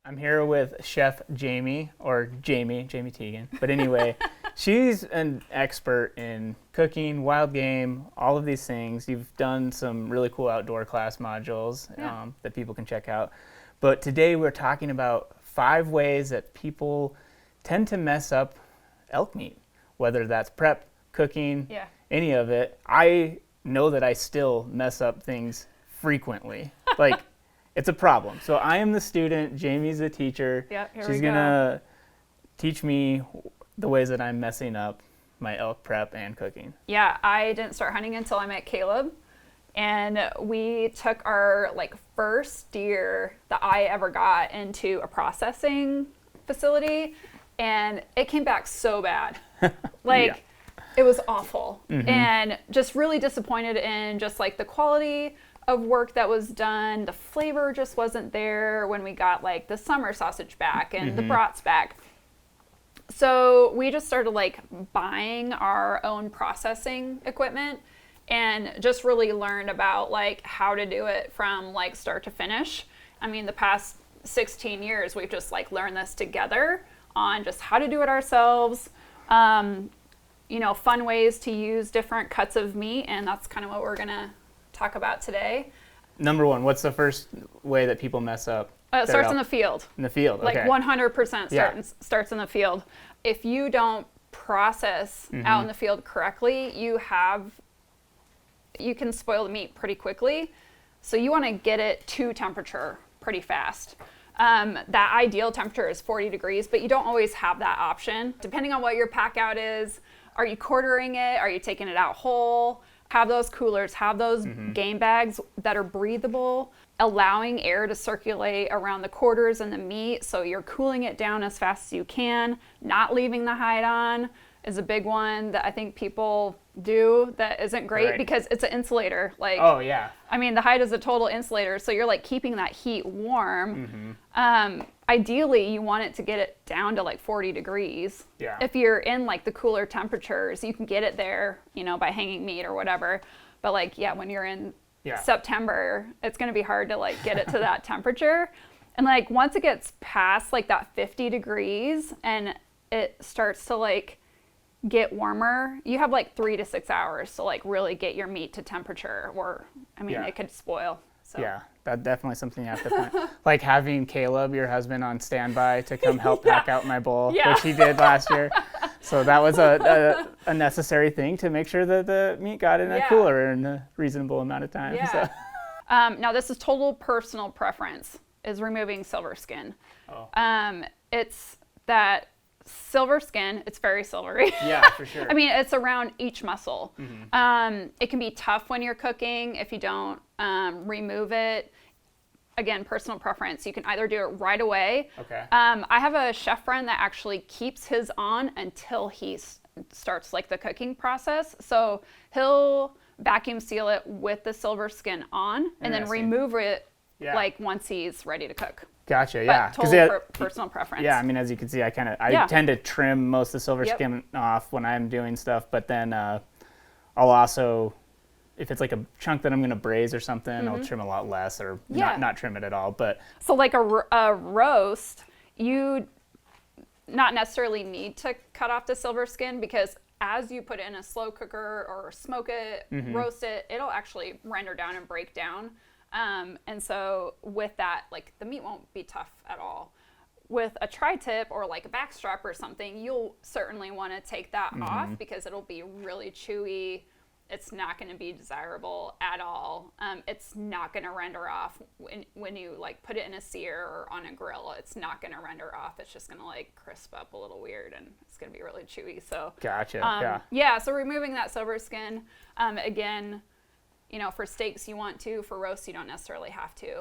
I'm here with Chef Jamie, or Jamie Teagan. But anyway, she's an expert in cooking, wild game, all of these things. You've done some really cool outdoor class modules that people can check out. But today we're talking about 5 ways that people tend to mess up elk meat, whether that's prep, cooking, any of it. I know that I still mess up things frequently. Like, it's a problem. So I am the student, Jamie's the teacher. She's going to teach me the ways that I'm messing up my elk prep and cooking. Yeah, I didn't start hunting until I met Caleb. And we took our first deer that I ever got into a processing facility, and it came back so bad. It was awful. And just really disappointed in just the quality of work that was done. The flavor just wasn't there when we got the summer sausage back and the brats back. So we just started buying our own processing equipment and just really learned about how to do it from start to finish. I mean, the past 16 years we've just learned this together on just how to do it ourselves. Fun ways to use different cuts of meat, and that's kind of what we're gonna talk about today. Number 1, what's the first way that people mess up? It starts in the field. In the field, okay. 100% starts in the field. If you don't process out in the field correctly, you can spoil the meat pretty quickly. So you want to get it to temperature pretty fast. That ideal temperature is 40 degrees, but you don't always have that option. Depending on what your pack out is, are you quartering it? Are you taking it out whole? Have those coolers, have those game bags that are breathable, allowing air to circulate around the quarters and the meat, so you're cooling it down as fast as you can. Not leaving the hide on is a big one that I think people do that isn't great because it's an insulator. I mean, the hide is a total insulator, so you're keeping that heat warm. Ideally, you want it to get it down to 40 degrees. If you're in the cooler temperatures, you can get it there, by hanging meat or whatever. But when you're in September, it's going to be hard to get it to that temperature. And once it gets past that 50 degrees and it starts to get warmer, you have 3 to 6 hours to really get your meat to temperature, or it could spoil. So. Yeah, that's definitely something you have to plan. Having Caleb, your husband, on standby to come help pack out my bowl, which he did last year. So that was a necessary thing to make sure that the meat got in a cooler in a reasonable amount of time. So. Now this is total personal preference, is removing silver skin. It's that silver skin, it's very silvery. Yeah, for sure. I mean, it's around each muscle. It can be tough when you're cooking if you don't remove it. Again, personal preference. You can either do it right away. I have a chef friend that actually keeps his on until he starts the cooking process. So he'll vacuum seal it with the silver skin on and then remove it once he's ready to cook. Gotcha, yeah. Total personal preference. Yeah, I mean, as you can see, I tend to trim most of the silver skin off when I'm doing stuff, but then I'll also, if it's a chunk that I'm going to braise or something, I'll trim a lot less, or not trim it at all. But so a roast, you not necessarily need to cut off the silver skin, because as you put it in a slow cooker or smoke it, roast it, it'll actually render down and break down. And so with that, the meat won't be tough at all. With a tri-tip or a backstrap or something, you'll certainly want to take that off, because it'll be really chewy. It's not going to be desirable at all. It's not going to render off when you put it in a sear or on a grill. It's not going to render off. It's just going to crisp up a little weird, and it's going to be really chewy. So gotcha. So removing that silver skin, again, for steaks you want to, for roasts you don't necessarily have to.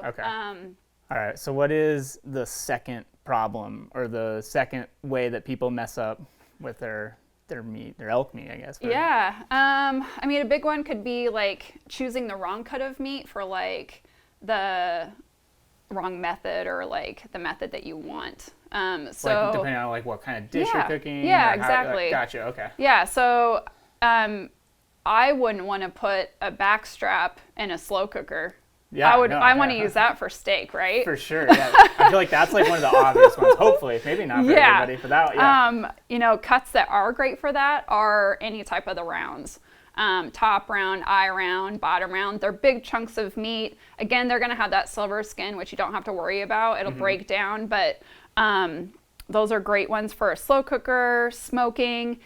All right, so what is the second problem, or the second way that people mess up with their meat, their elk meat, I guess? I mean, a big one could be choosing the wrong cut of meat for the wrong method, or the method that you want. So depending on what kind of dish you're cooking. Yeah, exactly. Gotcha, okay. Yeah, so I wouldn't want to put a backstrap in a slow cooker. Yeah, I want to use that for steak, right? For sure. Yeah. I feel like that's like one of the obvious ones. Hopefully, maybe not for everybody, for that. Yeah. Cuts that are great for that are any type of the rounds. Top round, eye round, bottom round. They're big chunks of meat. Again, they're going to have that silver skin, which you don't have to worry about. It'll break down, but those are great ones for a slow cooker, smoking.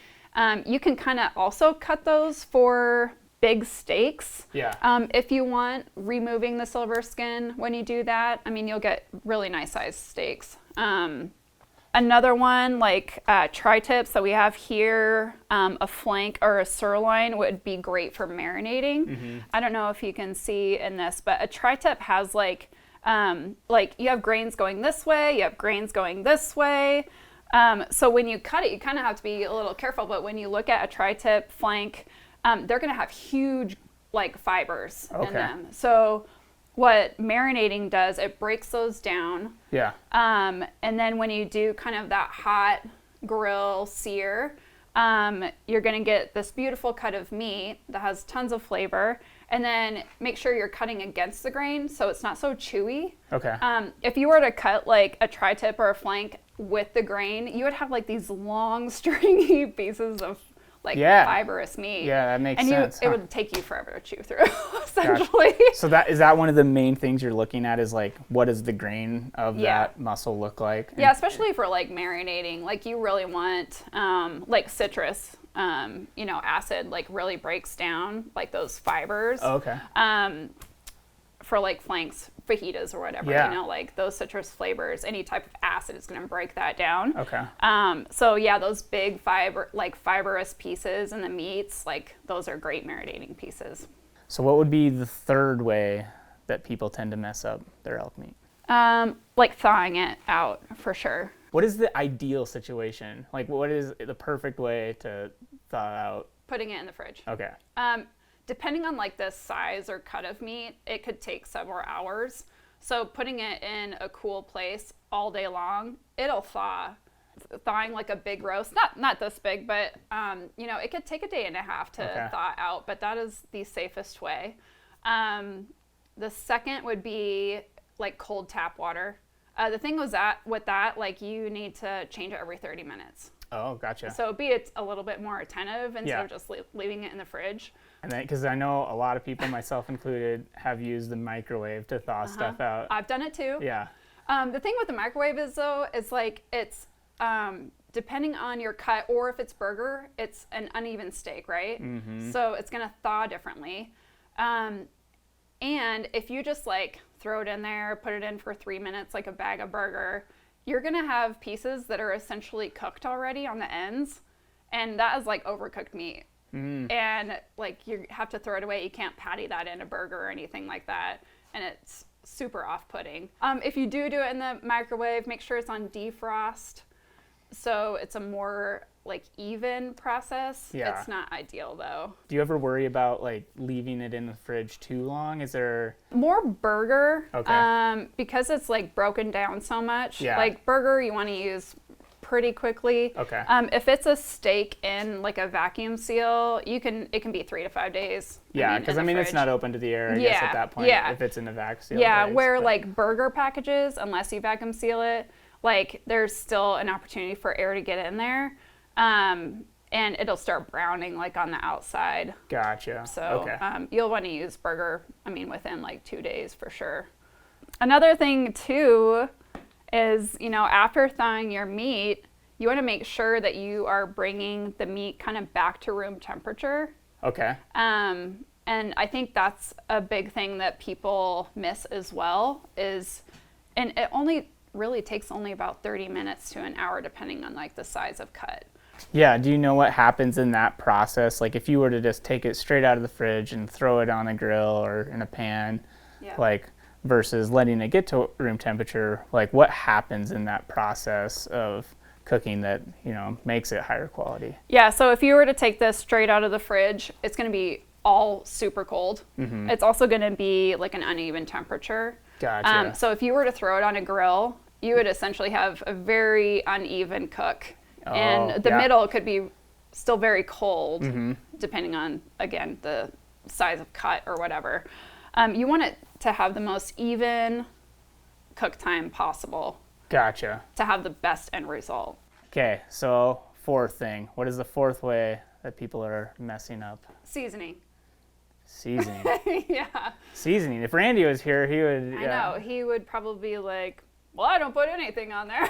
You can kind of also cut those for big steaks. Yeah. If you want, removing the silver skin when you do that, I mean, you'll get really nice sized steaks. Another one, like tri-tips that we have here, a flank or a sirloin would be great for marinating. I don't know if you can see in this, but a tri-tip has like you have grains going this way, you have grains going this way. So when you cut it, you kind of have to be a little careful, but when you look at a tri-tip flank, they're going to have huge like fibers in them. So what marinating does, it breaks those down. Yeah. And then when you do kind of that hot grill sear, you're going to get this beautiful cut of meat that has tons of flavor. And then make sure you're cutting against the grain so it's not so chewy. Okay. If you were to cut like a tri-tip or a flank with the grain, you would have like these long stringy pieces of like fibrous meat. Yeah, that makes sense. It would take you forever to chew through, essentially. Gotcha. So is that one of the main things you're looking at is like, what does the grain of that muscle look like? Yeah, especially for like marinating. Like you really want like citrus, acid like really breaks down like those fibers. Oh, okay. For like flanks, fajitas or whatever, like those citrus flavors, any type of acid is going to break that down. Okay. So yeah, those big fibrous pieces in the meats, like those are great marinating pieces. So what would be the third way that people tend to mess up their elk meat? Like thawing it out for sure. What is the ideal situation? Like what is the perfect way to thaw out? Putting it in the fridge. Okay. Depending on like the size or cut of meat, it could take several hours. So putting it in a cool place all day long, it'll thaw. Thawing like a big roast, not this big, but it could take a day and a half to thaw out, but that is the safest way. The second would be like cold tap water. The thing was that with that, like you need to change it every 30 minutes. Oh, gotcha. So be a little bit more attentive instead of just leaving it in the fridge. And then, because I know a lot of people, myself included, have used the microwave to thaw stuff out. I've done it too. Yeah. The thing with the microwave is though, it's like it's depending on your cut, or if it's burger, it's an uneven steak, right? Mm-hmm. So it's gonna thaw differently. And if you just like throw it in there, put it in for 3 minutes like a bag of burger, you're gonna have pieces that are essentially cooked already on the ends, and that is like overcooked meat. And like you have to throw it away. You can't patty that in a burger or anything like that, and it's super off-putting. If you do it in the microwave, make sure it's on defrost, so it's a more like even process. Yeah. It's not ideal though. Do you ever worry about like leaving it in the fridge too long? Is there more burger? Okay. Because it's like broken down so much. Yeah. Like burger, you want to use pretty quickly. Okay. If it's a steak in like a vacuum seal, it can be 3 to 5 days. Yeah, because I mean it's not open to the air, I guess, at that point. Yeah. If it's in a vacuum seal. Yeah, like burger packages, unless you vacuum seal it, like there's still an opportunity for air to get in there, and it'll start browning like on the outside. Gotcha. So you'll want to use burger, within like 2 days for sure. Another thing too is, after thawing your meat, you want to make sure that you are bringing the meat kind of back to room temperature. Okay. And I think that's a big thing that people miss as well and it only really takes only about 30 minutes to an hour, depending on like the size of cut. Yeah. Do you know what happens in that process? Like if you were to just take it straight out of the fridge and throw it on a grill or in a pan, like versus letting it get to room temperature, like what happens in that process of cooking that, makes it higher quality? Yeah, so if you were to take this straight out of the fridge, it's going to be all super cold. Mm-hmm. It's also going to be like an uneven temperature. Gotcha. So if you were to throw it on a grill, you would essentially have a very uneven cook. And the middle could be still very cold, depending on, again, the size of cut or whatever. You want it to have the most even cook time possible Gotcha. to have the best end result. Okay, so fourth thing. What is the fourth way that people are messing up? Seasoning. Seasoning. Yeah. Seasoning. If Randy was here, he would. I know. He would probably be like, well, I don't put anything on there.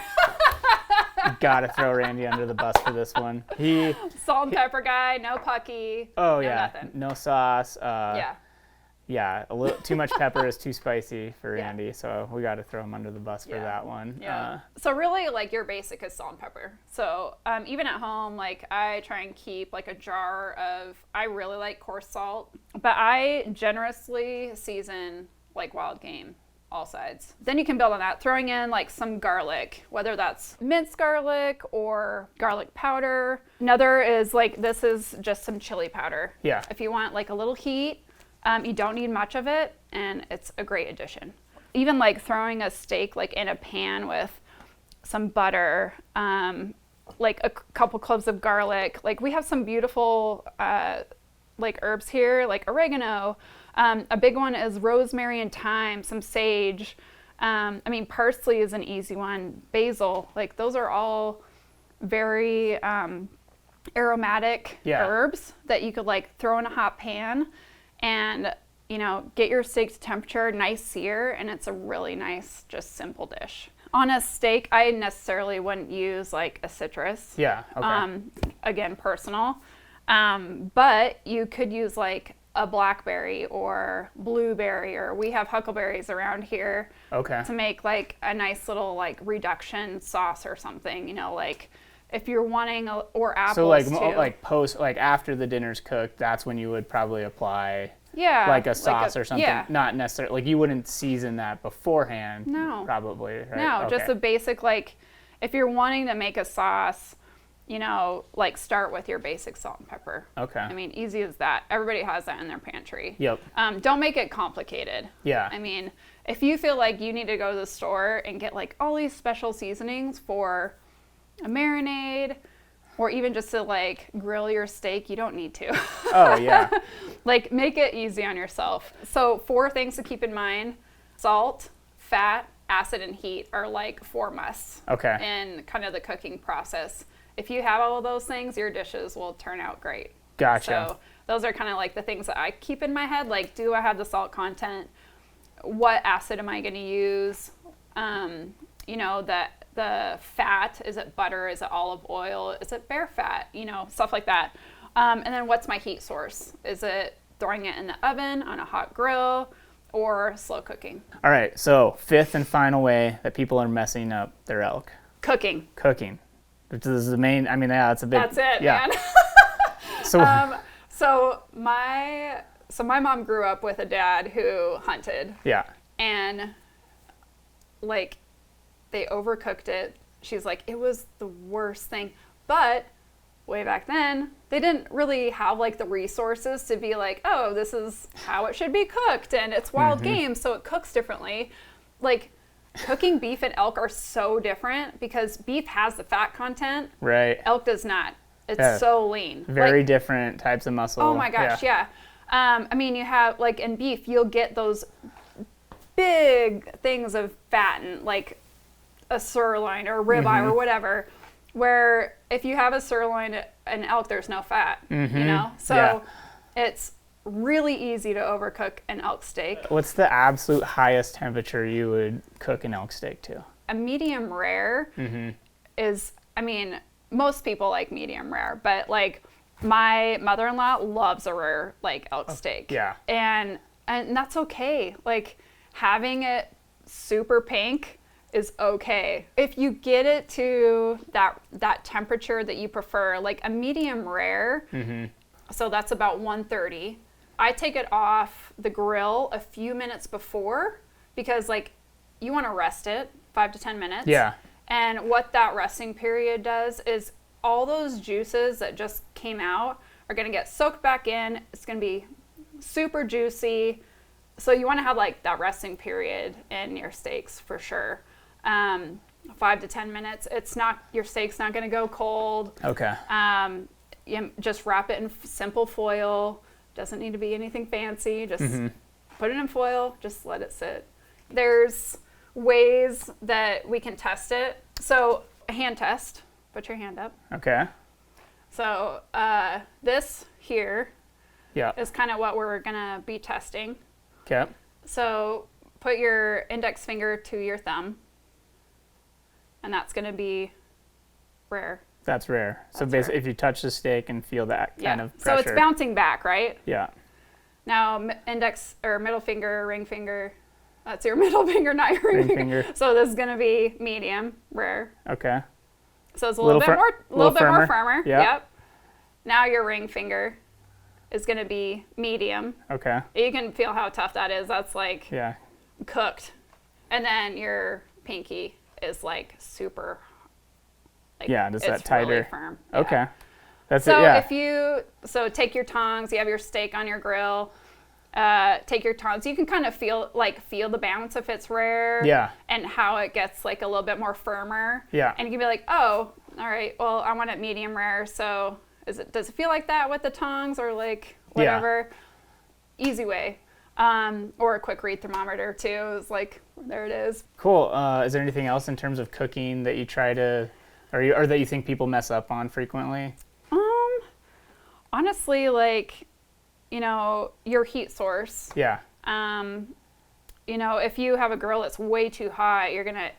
Gotta throw Randy under the bus for this one. Salt and pepper guy, no pucky. Oh, no yeah. Nothing. No sauce. Yeah. Yeah, a little too much pepper is too spicy for Yeah. Randy, so we got to throw him under the bus for that one. Yeah. So really, like, your basic is salt and pepper. So even at home, like, I try and keep like a jar of. I really like coarse salt, but I generously season like wild game, all sides. Then you can build on that, throwing in like some garlic, whether that's minced garlic or garlic powder. Another is like this is just some chili powder. Yeah. If you want like a little heat. You don't need much of it, and it's a great addition. Even like throwing a steak like in a pan with some butter, like a couple cloves of garlic. Like we have some beautiful like herbs here, like oregano. A big one is rosemary and thyme, some sage. I mean, parsley is an easy one. Basil, like those are all very aromatic herbs that you could like throw in a hot pan. And, you know, get your steak to temperature, nice sear, and it's a really nice, just simple dish. On a steak, I necessarily wouldn't use like a citrus. Yeah, okay. Again, personal. But you could use like a blackberry or blueberry, or we have huckleberries around here. Okay. To make like a nice little like reduction sauce or something, you know, like if you're wanting, or apples so like too. like after the dinner's cooked, that's when you would probably apply like a sauce or something. Yeah. Not necessarily, like you wouldn't season that beforehand. No. Probably, right? No, Okay. just a basic, like if you're wanting to make a sauce, you know, like start with your basic salt and pepper. Okay. I mean, easy as that. Everybody has that in their pantry. Yep. Don't make it complicated. Yeah. I mean, if you feel like you need to go to the store and get like all these special seasonings for a marinade, or even just to like grill your steak, you don't need to. Oh, yeah. Like make it easy on yourself. So 4 things to keep in mind: salt, fat, acid, and heat are like 4 musts in kind of the cooking process. If you have all of those things, your dishes will turn out great. Gotcha. So those are kind of like the things that I keep in my head. Like, do I have the salt content? What acid am I going to use? You know, the fat, is it butter? Is it olive oil? Is it bear fat? You know, stuff like that. And then what's my heat source? Is it throwing it in the oven on a hot grill or slow cooking? All right, so 5th and final way that people are messing up their elk. Cooking. Which is the main, I mean, yeah, it's a big. That's it, yeah. man. So my mom grew up with a dad who hunted. Yeah. And like they overcooked it. She's like, it was the worst thing. But way back then, they didn't really have like the resources to be like, oh, this is how it should be cooked, and it's wild game, so it cooks differently. Like cooking beef and elk are so different because beef has the fat content. Right. Elk does not. It's so lean. Very like, different types of muscle. Oh my gosh, yeah. I mean, you have like in beef, you'll get those big things of fat and like a sirloin or a ribeye or whatever, where if you have a sirloin and elk, there's no fat, you know? So it's really easy to overcook an elk steak. What's the absolute highest temperature you would cook an elk steak to? A medium rare is, I mean, most people like medium rare, but like my mother-in-law loves a rare like elk steak. Yeah. And that's okay. Like having it super pink is okay. If you get it to that temperature that you prefer, like a medium rare, so that's about 130. I take it off the grill a few minutes before because like you want to rest it 5 to 10 minutes. Yeah. And what that resting period does is all those juices that just came out are going to get soaked back in. It's going to be super juicy. So you want to have like that resting period in your steaks for sure. 5 to 10 minutes. Your steak's not going to go cold. Okay. You just wrap it in simple foil. Doesn't need to be anything fancy. Just put it in foil, just let it sit. There's ways that we can test it. So a hand test, put your hand up. Okay. So this here Yeah. is kind of what we're gonna be testing. Okay. So put your index finger to your thumb, and that's gonna be rare. That's rare. So That's basically, rare. if you touch the steak and feel that kind of So pressure. it's bouncing back, right? Yeah. Now index or middle finger, ring finger. That's your middle finger, not your ring, Ring finger. finger. So this is gonna be medium, rare. Okay. So it's a little bit more firmer. Yeah. Yep. Now your ring finger is gonna be medium. Okay. You can feel how tough that is. That's like Yeah. cooked. And then your pinky is like super. Like, Yeah, just that it's really tighter. firm. Yeah. Okay. That's So it. Yeah. if you take your tongs, you have your steak on your grill. Take your tongs. You can kind of feel the bounce if it's rare. Yeah. And how it gets like a little bit more firmer. Yeah. And you can be like, oh, all right. Well, I want it medium rare. So does it feel like that with the tongs or like whatever? Yeah. Easy way. Or a quick read thermometer too. Is like there it is. Cool. Is there anything else in terms of cooking that you try to, or that you think people mess up on frequently? Honestly, like, your heat source. Yeah. If you have a grill that's way too hot, you're gonna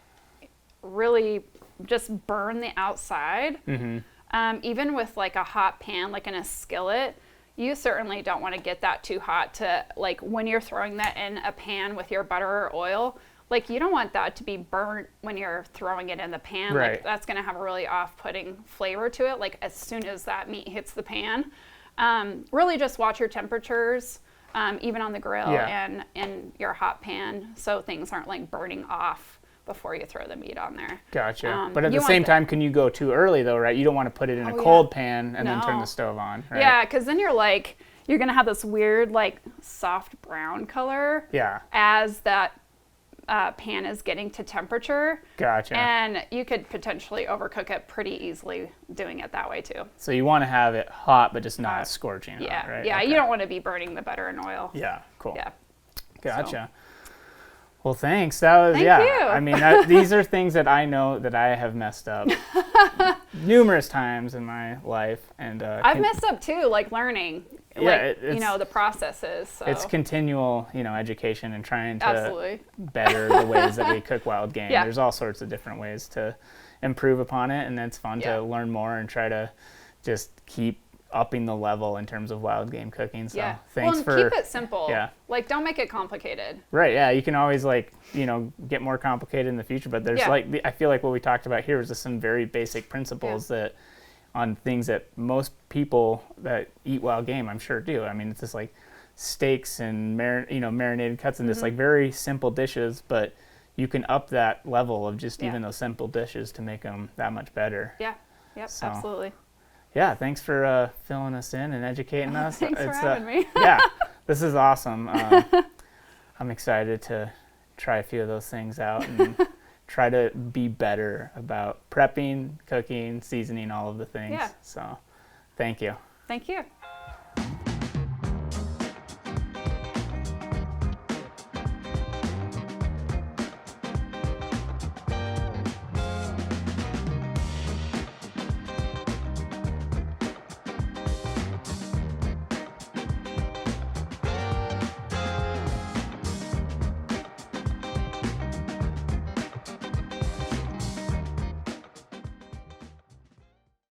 really just burn the outside. Mm-hmm. Even with like a hot pan, like in a skillet, you certainly don't want to get that too hot to like when you're throwing that in a pan with your butter or oil. Like you don't want that to be burnt when you're throwing it in the pan. Right. Like that's gonna have a really off-putting flavor to it. Like as soon as that meat hits the pan, really just watch your temperatures, even on the grill and in your hot pan, so things aren't like burning off before you throw the meat on there. Gotcha. But at the same time, can you go too early though, right? You don't want to put it in a cold pan and then turn the stove on, right? Yeah, because then you're gonna have this weird like soft brown color. Yeah. As that pan is getting to temperature. Gotcha. And you could potentially overcook it pretty easily doing it that way too. So you want to have it hot, but just not scorching hot, right? Yeah, Okay. you don't want to be burning the butter and oil. Yeah, cool. Yeah. Gotcha. Well, thanks. That was, Thank you. I mean, these are things that I know that I have messed up numerous times in my life. And I've messed up too, like learning. Yeah, like, the processes. So. It's continual, education and trying to Absolutely. better the ways that we cook wild game. Yeah. There's all sorts of different ways to improve upon it, and it's fun to learn more and try to just keep upping the level in terms of wild game cooking. So thanks keep it simple. Yeah. Like don't make it complicated. Right, yeah, you can always get more complicated in the future, but there's I feel like what we talked about here was just some very basic principles that on things that most people that eat wild game, I'm sure do. I mean, it's just like steaks and marinated cuts and just like very simple dishes, but you can up that level of just even those simple dishes to make them that much better. Yeah, yep, So, absolutely. Yeah, thanks for filling us in and educating us. Thanks for having me. Yeah, this is awesome. I'm excited to try a few of those things out and try to be better about prepping, cooking, seasoning, all of the things. Yeah. So, thank you. Thank you.